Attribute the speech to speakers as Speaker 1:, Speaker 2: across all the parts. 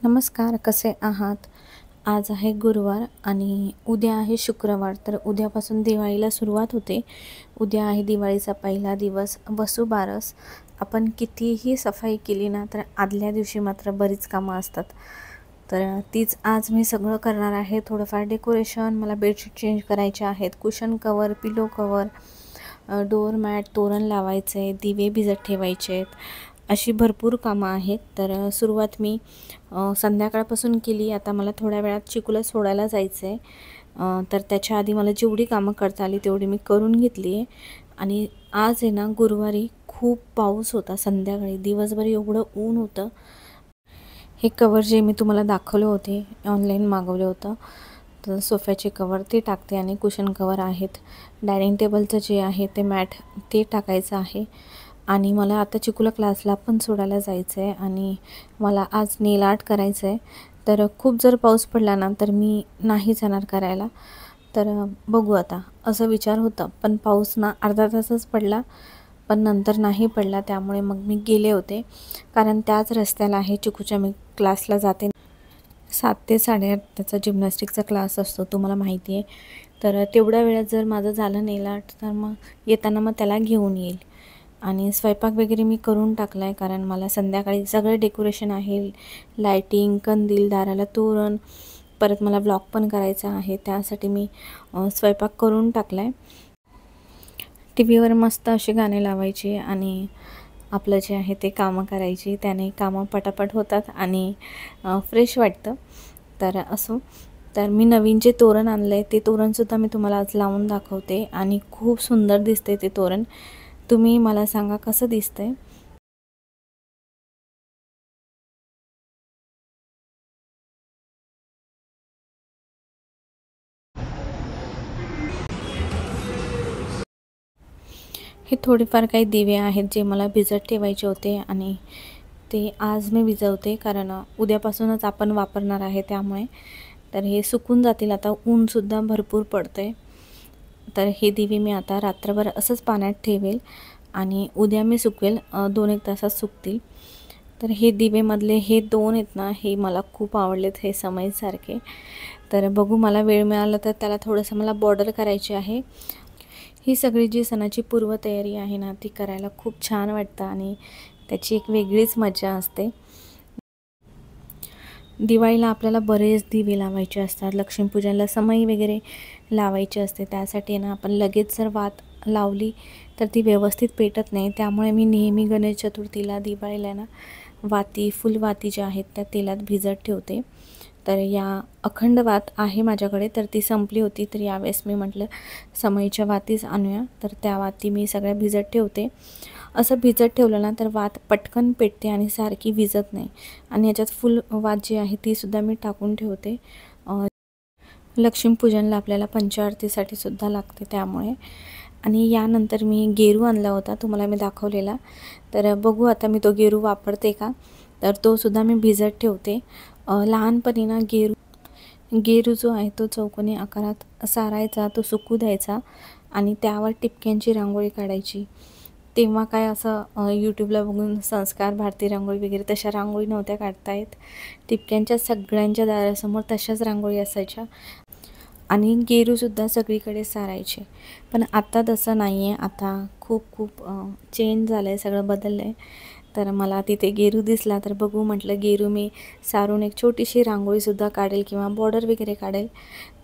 Speaker 1: नमस्कार, कसे आहात? आज आहे गुरुवार आणि उद्या आहे शुक्रवार. तर उद्यापासून दिवाळीला सुरुवात होते. उद्या आहे दिवाळीचा पहिला दिवस, वसुबारस. आपण कितीही सफाई केली ना, तर आदल्या दिवशी मात्र बरीच कामं असतात. तर तीच आज मी सगळं करणार आहे. थोडंफार डेकोरेशन, मला बेडशीट चेंज करायचे आहेत, कुशन कवर, पिलो कवर, डोअरमॅट, तोरण लावायचं आहे, दिवे भिजत ठेवायचे आहेत. अशी भरपूर कामं आहेत. तर सुरुवात मी संध्याकाळपासून केली. आता मला थोड्या वेळात चिकूला सोडायला जायचं आहे. तर त्याच्या आधी मला जेवढी कामं करता आली तेवढी मी करून घेतली आहे. आणि आज आहे ना, गुरुवारी खूप पाऊस होता. संध्याकाळी दिवसभर एवढं ऊन होतं. हे कवर जे मी तुम्हाला दाखवले होते, ऑनलाईन मागवलं होतं, तर सोफ्याचे कवर ते टाकते आणि कुशन कवर आहेत. डायनिंग टेबलचं जे आहे ते मॅट ते टाकायचं आहे. आणि मला आता चिकूला क्लासला पण सोडायला जायचं आहे आणि मला आज नेल आर्ट करायचं आहे. तर खूप जर पाऊस पडला ना, तर मी नाही जाणार करायला. तर बघू आता, असं विचार होता. पण पाऊस ना अर्धा तासच पडला, पण नंतर नाही पडला. त्यामुळे मग मी गेले होते, कारण त्याच रस्त्याला आहे चिकूच्या मी क्लासला जाते. 7 ते 8:30 त्याचा जिम्नॅस्टिकचा क्लास असतो, तुम्हाला माहिती आहे. तर तेवढ्या वेळात जर माझं झालं नेल आर्ट, तर मग येताना मग त्याला घेऊन येईल. आणि स्वयंपाक वगैरे मी करून टाकला आहे, कारण मला संध्याकाळी सगळं डेकोरेशन आहे. लायटिंग, कंदील, दाराला तोरण, परत मला व्लॉग पण करायचा आहे. त्यासाठी मी स्वयंपाक करून टाकला आहे. टी व्हीवर मस्त असे गाणे लावायचे आणि आपलं जे आहे ते कामं करायची. त्याने कामं पटापट होतात आणि फ्रेश वाटतं. तर असो, तर मी नवीन जे तोरण आणलं आहे ते तोरणसुद्धा मी तुम्हाला आज लावून दाखवते आणि खूप सुंदर दिसते ते तोरण. तुम्ही मला सांगा कसं दिसतंय. हे थोडेफार काही दिवे आहेत जे मला भिजत ठेवायचे होते आणि ते आज मी भिजवते, कारण उद्यापासूनच आपण वापरणार आहे त्यामुळे. तर हे सुकून जातील. आता ऊनसुद्धा भरपूर पडतं आहे. तर हे दिवे मी आता रात्रभर असंच पाण्यात ठेवेल आणि उद्या मी सुकवेल. 2-1 तासात सुकतील. तर हे दिवेमधले हे 2 आहेत ना, हे मला खूप आवडलेत, हे समईसारखे. तर बघू, मला वेळ मिळाला तर त्याला थोडंसं मला बॉर्डर करायची आहे. ही सगळी जी सणाची पूर्वतयारी आहे ना, ती करायला खूप छान वाटतं आणि त्याची एक वेगळीच मजा असते. दिवाळीला आपल्याला बरेच दिवे लावायचे असतात. लक्ष्मीपूजनला समई वगैरे लावायची असते. त्यासाठी ना आपण लगेच जर वात लावली तर ती व्यवस्थित पेटत नाही. त्यामुळे मी नेहमी गणेश चतुर्थीला, दिवाळीला ना वाती, फुलवाती ज्या आहेत त्या तेलात भिजत ठेवते. तर या अखंड वात आहे माझ्याकडे, तर ती संपली होती. तर यावेळेस मी म्हटलं समईच्या वातीच आणूया. तर त्या वाती मी सगळ्या भिजत ठेवते. असं भिजत ठेवलं ना, तर वात पटकन पेटते आणि सारखी विझत नाही. आणि याच्यात फुल वात जी आहे तीसुद्धा मी टाकून ठेवते. लक्ष्मीपूजनला आपल्याला पंचारतीसाठी सुद्धा लागते त्यामुळे. आणि यानंतर मी गेरू आणला होता, तुम्हाला मी दाखवलेला. तर बघू आता मी तो गेरू वापरते का. तर तो सुद्धा मी भिजत ठेवते. लहानपणी ना गेरू जो आहे तो चौकोनी आकारात सारायचा, तो सुकू द्यायचा आणि त्यावर टिपक्यांची रांगोळी काढायची. तेव्हा काय असं यूट्यूबला बघून संस्कार भारती रांगोळी वगैरे तशा रांगोळी नव्हत्या काढता येत. टिपक्यांच्या सगळ्यांच्या दारासमोर तशाच रांगोळी असायच्या आणि गेरूसुद्धा सगळीकडे सारायचे. पण आता तसं नाही आहे. आता खूप खूप चेंज झालं आहे, सगळं बदललं आहे. तर मला तिथे गेरू दिसला तर बघू म्हटलं, गेरू मी सारून एक छोटीशी रांगोळीसुद्धा काढेल किंवा बॉर्डर वगैरे काढेल.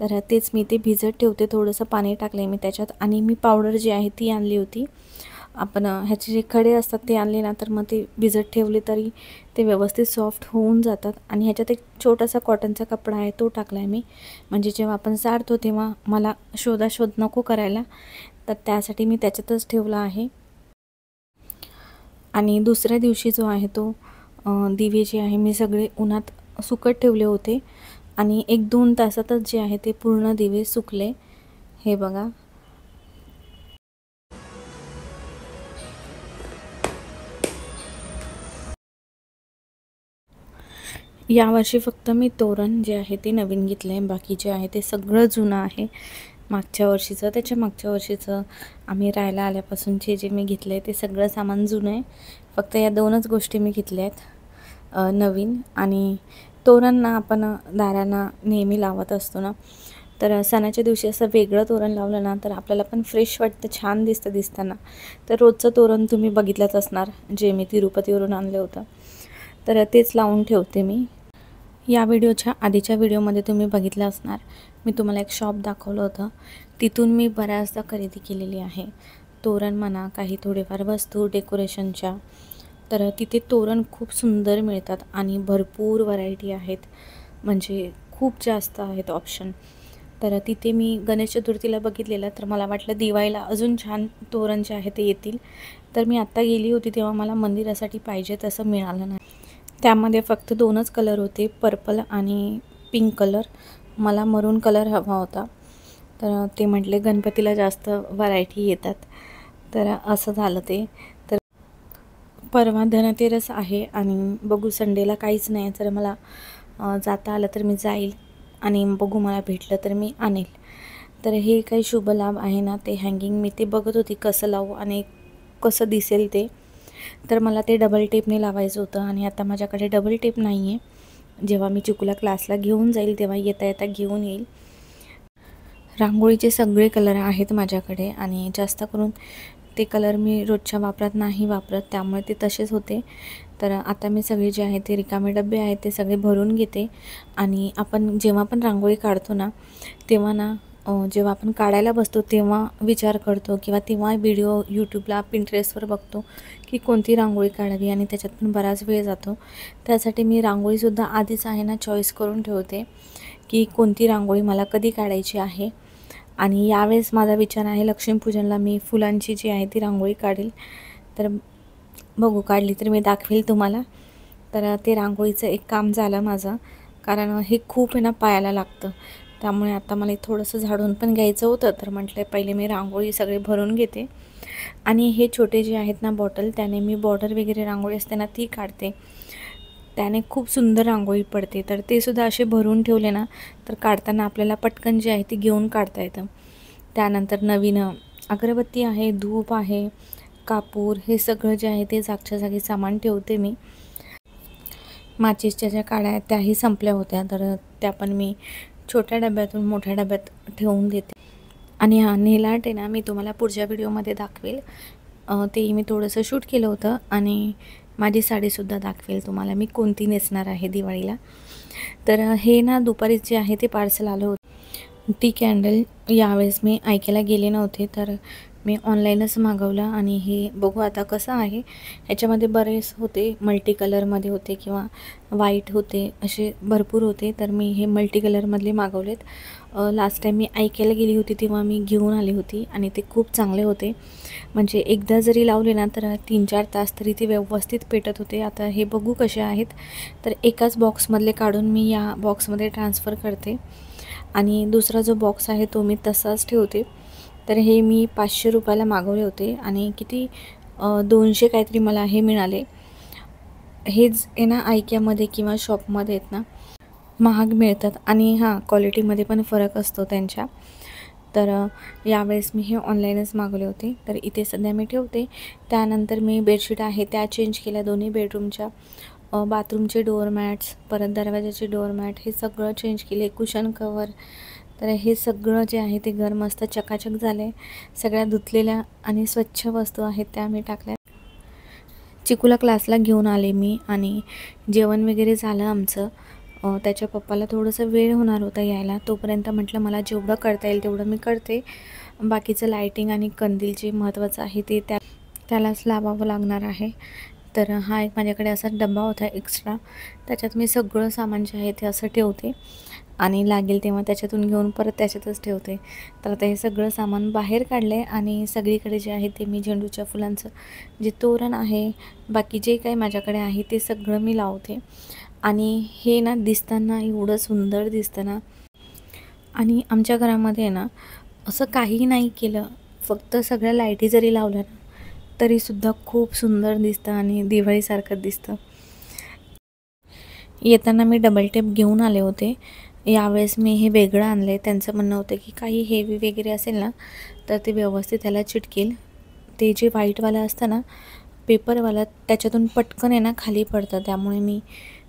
Speaker 1: तर तेच मी ते भिजत ठेवते. थोडंसं पाणी टाकले मी त्याच्यात आणि मी पावडर जी आहे ती आणली होती. आपण ह्याचे जे खडे असतात ते आणले ना, तर मग ते भिजत ठेवले तरी ते व्यवस्थित सॉफ्ट होऊन जातात. आणि ह्याच्यात एक छोटासा कॉटनचा कपडा आहे तो टाकला आहे मी, म्हणजे जेव्हा आपण सारतो तेव्हा मला शोधाशोध नको करायला. तर त्यासाठी मी त्याच्यातच ठेवला आहे. आणि दुसऱ्या दिवशी जो आहे तो दिवे जे आहे मी सगळे उन्हात सुकत ठेवले होते आणि 1-2 तासातच जे आहे ते पूर्ण दिवे सुकले. हे बघा. यावर्षी फक्त मी तोरण जे आहे ते नवीन घेतलं आहे. बाकी जे आहे ते सगळं जुनं आहे. मागच्या वर्षीचं, त्याच्या मागच्या वर्षीचं, आम्ही राहायला आल्यापासूनचे जे मी घेतलं आहे ते सगळं सामान जुनं आहे. फक्त या 2च गोष्टी मी घेतल्या आहेत नवीन. आणि तोरण ना आपण दारांना नेहमी लावत असतो ना, तर सणाच्या दिवशी असं वेगळं तोरण लावलं ना तर आपल्याला पण फ्रेश वाटतं, छान दिसतं दिसताना. तर रोजचं तोरण तुम्ही बघितलंच असणार, जे मी तिरुपतीवरून आणलं होतं. तर तेच लावून ठेवते मी. या व्हिडिओच्या आधीच्या व्हिडिओमध्ये तुम्ही बघितलं असणार, मी तुम्हाला एक शॉप दाखवलं होतं. तिथून मी बऱ्याचदा खरेदी केलेली आहे. तोरण म्हणा, काही थोडेफार वस्तू डेकोरेशनच्या. तर तिथे तोरण खूप सुंदर मिळतात आणि भरपूर व्हरायटी आहेत, म्हणजे खूप जास्त आहेत ऑप्शन. तर तिथे मी गणेश चतुर्थीला बघितलेलं, तर मला वाटलं दिवाळीला अजून छान तोरण जे आहे ते येतील. तर मी आत्ता गेली होती तेव्हा मला मंदिरासाठी पाहिजे तसं मिळालं नाही. त्यामध्ये फक्त 2च कलर होते, पर्पल आणि पिंक कलर. मला मरून कलर हवा होता. तर ते म्हटले गणपतीला जास्त व्हरायटी येतात. तर असं झालं ते. तर परवा धनतेरस आहे आणि बघू संडेला काहीच नाही, तर मला जाता आलं तर मी जाईल आणि बघू मला भेटलं तर मी आणेल. तर हे काही शुभ लाभ आहे ना, ते हँगिंग मी ते बघत होती कसं लावू आणि कसं दिसेल ते. तर मला ते डबल टेपने लावायचं होतं आणि आता माझ्याकडे डबल टेप नाही आहे. जेव्हा मी चिकूला क्लासला घेऊन जाईल तेव्हा येता येता घेऊन येईल. रांगोळीचे सगळे कलर आहेत माझ्याकडे आणि जास्त करून ते कलर मी रोजच्या वापरात नाही वापरत, त्यामुळे ते तसेच होते. तर आता मी सगळे जे आहे ते रिकामे डबे आहेत ते सगळे भरून घेते. आणि आपण जेव्हा पण रांगोळी काढतो ना, तेव्हा ना जेव्हा आपण काढायला बसतो तेव्हा विचार करतो किंवा तेव्हा व्हिडिओ यूट्यूबला, पिंटरेस्टवर बघतो की कोणती रांगोळी काढावी आणि त्याच्यात पण बराच वेळ जातो. त्यासाठी मी रांगोळीसुद्धा आधीच आहे ना चॉईस करून ठेवते की कोणती रांगोळी मला कधी काढायची आहे. आणि यावेळेस माझा विचार आहे लक्ष्मीपूजनला मी फुलांची जी आहे ती रांगोळी काढेल. तर बघू, काढली तर मी दाखवेल तुम्हाला. तर ते रांगोळीचं एक काम झालं माझं, कारण हे खूप आहे ना पायाला लागतं. त्यामुळे आता मला थोडंसं झाडून पण घ्यायचं होतं, तर म्हटलं पहिले मी रांगोळी सगळे भरून घेते. आणि हे छोटे जे आहेत ना बॉटल, त्याने मी बॉर्डर वगैरे रांगोळी असते ना ती काढते. त्याने खूप सुंदर रांगोळी पडते. तर ते सुद्धा असे भरून ठेवले ना, तर काढताना आपल्याला पटकन जे आहे ती घेऊन काढता येतं. त्यानंतर नवीन अगरबत्ती आहे, धूप आहे, कापूर, हे सगळं जे आहे ते जागच्या जागी सामान ठेवते मी. माचीसच्या ज्या काड्या आहेत त्याही संपल्या होत्या, तर त्या पण मी छोट्या डब्यातून मोठ्या डब्यात ठेवून देते. आणि हा नेल आर्ट आहे ना, मी तुम्हाला पुढच्या व्हिडिओमध्ये दाखवेल. ते मी थोडंसं शूट केलं होतं आणि माझी साडीसुद्धा दाखवेल तुम्हाला मी कोणती नेसणार आहे दिवाळीला. तर हे ना दुपारीच जे आहे ते पार्सल आलं होतं. ती कॅन्डल यावेळेस मी ऐकायला गेले नव्हते, तर मी ऑनलाईनच मागवलं आणि हे बघू आता कसं आहे. ह्याच्यामध्ये बरेच होते, मल्टी कलरमध्ये होते किंवा व्हाईट होते, असे भरपूर होते. तर मी हे मल्टी कलरमधले मागवलेत. लास्ट टाईम मी ऐकायला गेली होती तेव्हा मी घेऊन आली होती आणि ते खूप चांगले होते. म्हणजे एकदा जरी लावले ना तर 3-4 तास तरी ते व्यवस्थित पेटत होते. आता हे बघू कसे आहेत. तर एकाच बॉक्समधले काढून मी या बॉक्समध्ये ट्रान्सफर करते आणि दुसरा जो बॉक्स आहे तो मी तसाच ठेवते. तर हे मी 500 रुपयाला मागवले होते आणि किती 200 काहीतरी मला हे मिळाले. हेच आहे ना IKEAमध्ये किंवा शॉपमध्ये आहेत ना महाग मिळतात आणि हां, क्वालिटीमध्ये पण फरक असतो त्यांच्या. तर यावेळेस मी हे ऑनलाईनच मागवले होते. तर इथे सध्या मी ठेवते. त्यानंतर मी बेडशीट आहे त्या चेंज केल्या दोन्ही बेडरूमच्या. बाथरूमचे डोअरमॅट्स, परत दरवाजाचे डोअरमॅट, हे सगळं चेंज केले. कुशन कवर, तर हे सगळं जे आहे ते घर मस्त चकाचक झाले. सगळ्या धुतलेल्या आणि स्वच्छ वस्तू आहेत त्या मी टाकल्या. चिकूला क्लासला घेऊन आले मी आणि जेवण वगैरे झालं आमचं. त्याच्या पप्पाला थोडंसं वेळ होणार होता यायला, तोपर्यंत म्हटलं मला जेवढं करता येईल तेवढं मी करते. बाकीचं लायटिंग आणि कंदील जे महत्त्वाचं आहे ते त्यालाच लावावं लागणार आहे. तर हा एक माझ्याकडे असा डबा होता एक्स्ट्रा, त्याच्यात मी सगळं सामान जे आहे ते असं ठेवते आणि लागेल तेव्हा त्याच्यातून घेऊन परत त्याच्यातच ठेवते. तर आता हे सगळं सामान बाहेर काढले आणि सगळीकडे जे आहे ते मी झेंडूच्या फुलांचं जे तोरण आहे, बाकी जे काही माझ्याकडे आहे ते सगळं मी लावते. आणि हे ना दिसताना एवढं सुंदर दिसतं ना. आणि आमच्या घरामध्ये ना असं काही नाही केलं, फक्त सगळ्या लाईटी जरी लावल्या ना तरीसुद्धा खूप सुंदर दिसतं आणि दिवाळीसारखं दिसतं. येताना मी डबल टेप घेऊन आले होते. यावेळेस मी हे वेगळं आणलं आहे. त्यांचं म्हणणं होतं की काही हेवी वगैरे असेल ना तर ते व्यवस्थित त्याला चिटकेल. ते जे व्हाईटवालं असतं ना पेपरवाला, त्याच्यातून पटकन आहे ना खाली पडतं, त्यामुळे मी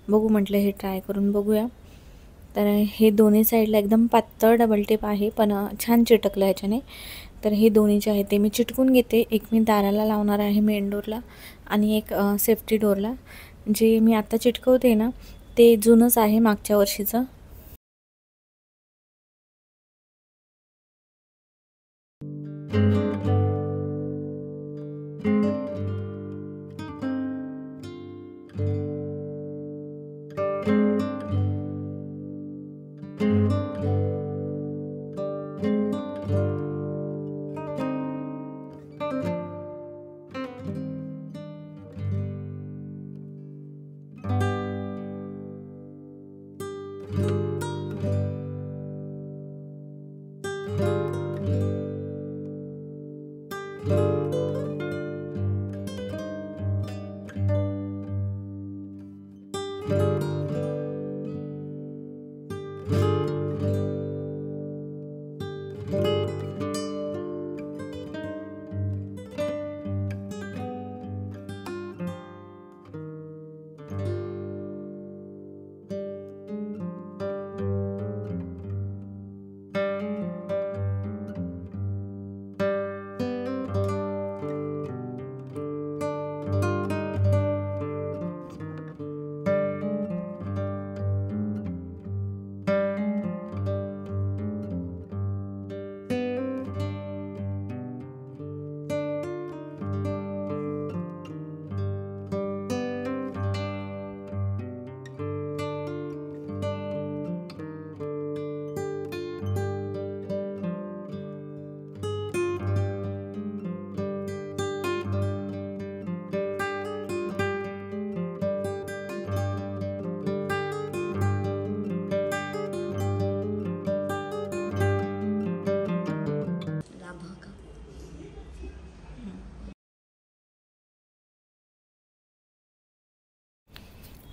Speaker 1: बघू म्हटलं हे ट्राय करून बघूया. तर हे दोन्ही साईडला एकदम पातळ डबल टेप आहे, पण छान चिटकलं ह्याच्याने. तर हे दोन्ही जे आहे ते मी चिटकून घेते. एक मी दाराला लावणार आहे मेन डोरला आणि एक सेफ्टी डोरला. जे मी आता चिटकवते ना ते जुनंच आहे मागच्या वर्षीचं.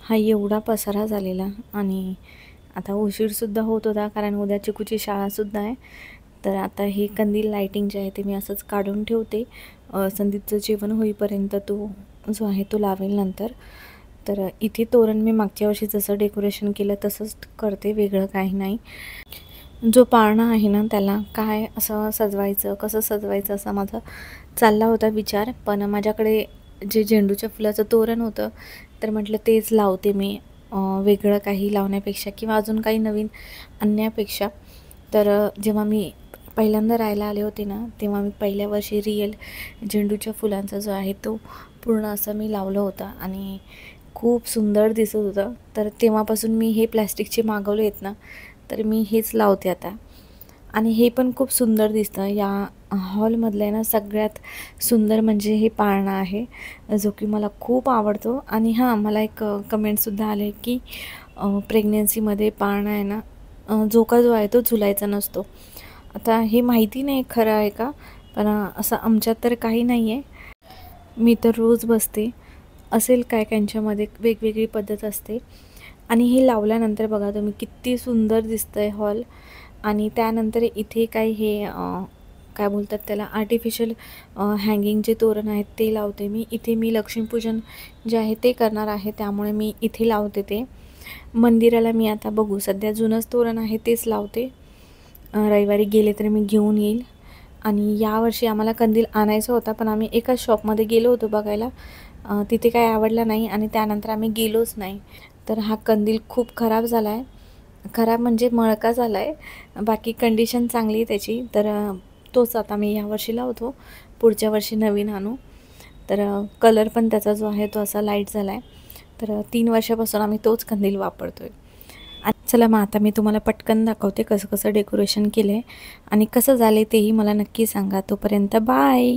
Speaker 1: हा एवढा पसारा झालेला आणि आता उशीरसुद्धा होत होता, कारण उद्या चिकूची शाळासुद्धा आहे. तर आता हे कंदील लाईटिंग जे आहे ते मी असंच काढून ठेवते. संदीपचं जेवण होईपर्यंत तो जो आहे तो लावेल नंतर. तर इथे तोरण मी मागच्या वर्षी जसं डेकोरेशन केलं तसंच करते, वेगळं काही नाही. जो पाळणा आहे ना त्याला काय असं सजवायचं, कसं सजवायचं असा माझा चालला होता विचार. पण माझ्याकडे जे झेंडूच्या फुलाचं तोरण होतं, तर म्हटलं तेच लावते मी, वेगळं काही लावण्यापेक्षा किंवा अजून काही नवीन आणण्यापेक्षा. तर जेव्हा मी पहिल्यांदा राहायला आले होते ना, तेव्हा मी पहिल्या वर्षी रिअल झेंडूच्या फुलांचा जो आहे तो पूर्ण असं मी लावलं होतं आणि खूप सुंदर दिसत होतं. तर तेव्हापासून मी हे प्लॅस्टिकचे मागवले आहेत ना, तर मी हेच लावते आता. आणि हे पण खूप सुंदर दिसतं. या हॉलमधलं आहे ना सगळ्यात सुंदर म्हणजे हे पाळणा आहे, जो की मला खूप आवडतो. आणि हां, मला एक कमेंटसुद्धा आले की प्रेग्नेन्सीमध्ये पाळणा आहे ना, झोका जो आहे तो झुलायचा नसतो. आता हे माहिती नाही खरं आहे का, पण असं आमच्यात तर काही नाही आहे. मी तर रोज बसते. असेल काय त्यांच्यामध्ये वेगवेगळी पद्धत असते. आणि हे लावल्यानंतर बघा तुम्ही किती सुंदर दिसतं आहे हॉल. आणि त्यानंतर इथे काही हे काय बोलतात त्याला, आर्टिफिशियल हँगिंग जे तोरण आहेत ते लावते मी. इथे मी लक्ष्मीपूजन जे आहे ते करणार आहे, त्यामुळे मी इथे लावते ते. मंदिराला मी आता बघू, सध्या जुनंच तोरण आहे तेच लावते. रविवारी गेले तर मी घेऊन येईल. आणि यावर्षी आम्हाला कंदील आणायचा होता, पण आम्ही एकाच शॉपमध्ये गेलो होतो बघायला, तिथे काही आवडला नाही आणि त्यानंतर आम्ही गेलोच नाही. तर हा कंदील खूप खराब झाला आहे. खराब म्हणजे मळका झाला आहे, बाकी कंडिशन चांगली आहे त्याची. तर तोच आता मी यावर्षी लावतो, पुढच्या वर्षी नवीन आणू. तर कलर पण त्याचा जो आहे तो असा लाईट झाला आहे. तर 3 वर्षापासून आम्ही तोच कंदील वापरतो आहे. आणि चला मग आता मी तुम्हाला पटकन दाखवते कसं कसं डेकोरेशन केलं आहे आणि कसं झालं तेही मला नक्की सांगा. तोपर्यंत बाय.